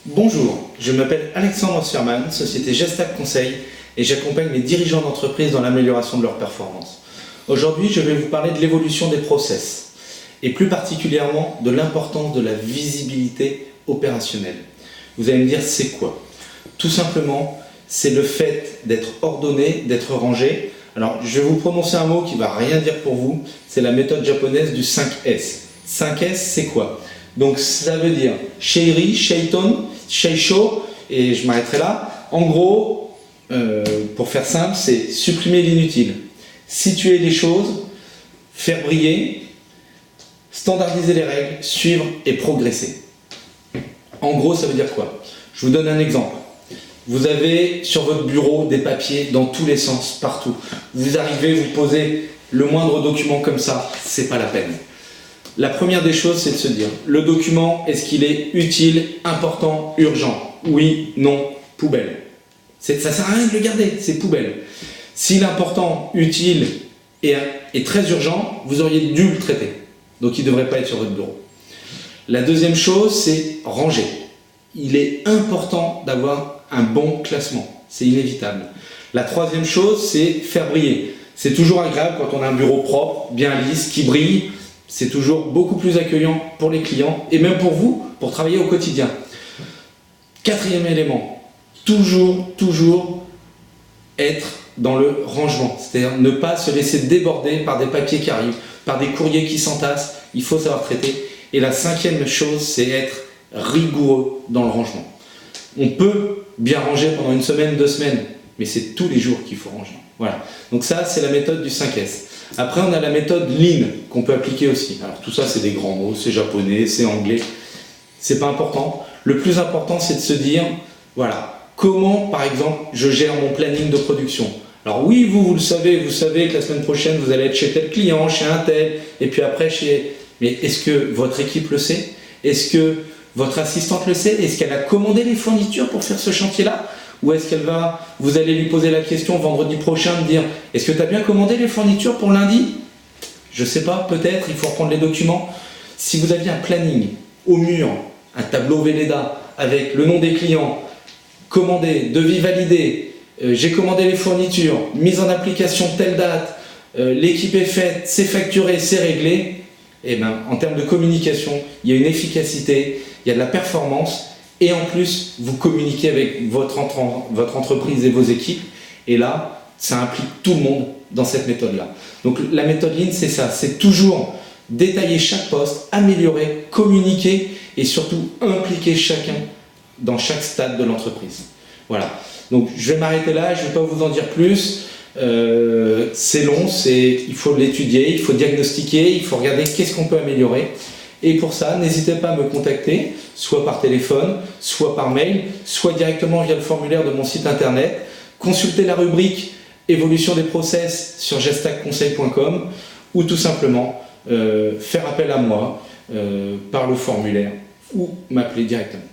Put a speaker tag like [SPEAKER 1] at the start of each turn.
[SPEAKER 1] Bonjour, je m'appelle Alexandre Osferman, société Gestac Conseil, et j'accompagne les dirigeants d'entreprise dans l'amélioration de leur performance. Aujourd'hui, je vais vous parler de l'évolution des process, et plus particulièrement de l'importance de la visibilité opérationnelle. Vous allez me dire, c'est quoi? Tout simplement, c'est le fait d'être ordonné, d'être rangé. Alors, je vais vous prononcer un mot qui ne va rien dire pour vous, c'est la méthode japonaise du 5S. 5S, c'est quoi? Donc ça veut dire Sheiri, Sheiton, Sheisho, et je m'arrêterai là. En gros, pour faire simple, c'est supprimer l'inutile, situer les choses, faire briller, standardiser les règles, suivre et progresser. En gros, ça veut dire quoi? Je vous donne un exemple. Vous avez sur votre bureau des papiers dans tous les sens, partout. Vous arrivez, vous posez le moindre document comme ça, c'est pas la peine. La première des choses, c'est de se dire, le document, est-ce qu'il est utile, important, urgent? Oui, non, poubelle. Ça ne sert à rien de le garder, c'est poubelle. S'il est important, utile et très urgent, vous auriez dû le traiter. Donc il ne devrait pas être sur votre bureau. La deuxième chose, c'est ranger. Il est important d'avoir un bon classement, c'est inévitable. La troisième chose, c'est faire briller. C'est toujours agréable quand on a un bureau propre, bien lisse, qui brille. C'est toujours beaucoup plus accueillant pour les clients et même pour vous, pour travailler au quotidien. Quatrième élément, toujours être dans le rangement, c'est-à-dire ne pas se laisser déborder par des papiers qui arrivent, par des courriers qui s'entassent, il faut savoir traiter. Et la cinquième chose, c'est être rigoureux dans le rangement. On peut bien ranger pendant une semaine, 2 semaines, mais c'est tous les jours qu'il faut ranger. Voilà, donc ça c'est la méthode du 5S. Après on a la méthode Lean qu'on peut appliquer aussi. Alors tout ça c'est des grands mots, c'est japonais, c'est anglais, c'est pas important. Le plus important c'est de se dire, voilà, comment par exemple je gère mon planning de production. Alors oui, vous le savez, vous savez que la semaine prochaine vous allez être chez tel client, chez un tel, et puis après chez... Mais est-ce que votre équipe le sait? Est-ce que votre assistante le sait? Est-ce qu'elle a commandé les fournitures pour faire ce chantier-là? Ou est-ce qu'elle va, vous allez lui poser la question vendredi prochain de dire est-ce que tu as bien commandé les fournitures pour lundi? Je ne sais pas, peut-être, il faut reprendre les documents. Si vous aviez un planning au mur, un tableau Velleda avec le nom des clients, commandé, devis validé, j'ai commandé les fournitures, mise en application telle date, l'équipe est faite, c'est facturé, c'est réglé, et ben, en termes de communication, il y a une efficacité, il y a de la performance. Et en plus, vous communiquez avec votre entreprise et vos équipes. Et là, ça implique tout le monde dans cette méthode-là. Donc la méthode Lean, c'est ça. C'est toujours détailler chaque poste, améliorer, communiquer et surtout impliquer chacun dans chaque stade de l'entreprise. Voilà. Donc je vais m'arrêter là. Je ne vais pas vous en dire plus. C'est long, il faut l'étudier, il faut diagnostiquer, il faut regarder qu'est-ce qu'on peut améliorer. Et pour ça, n'hésitez pas à me contacter, soit par téléphone, soit par mail, soit directement via le formulaire de mon site internet. Consultez la rubrique évolution des process sur gestacconseil.com ou tout simplement faire appel à moi par le formulaire ou m'appeler directement.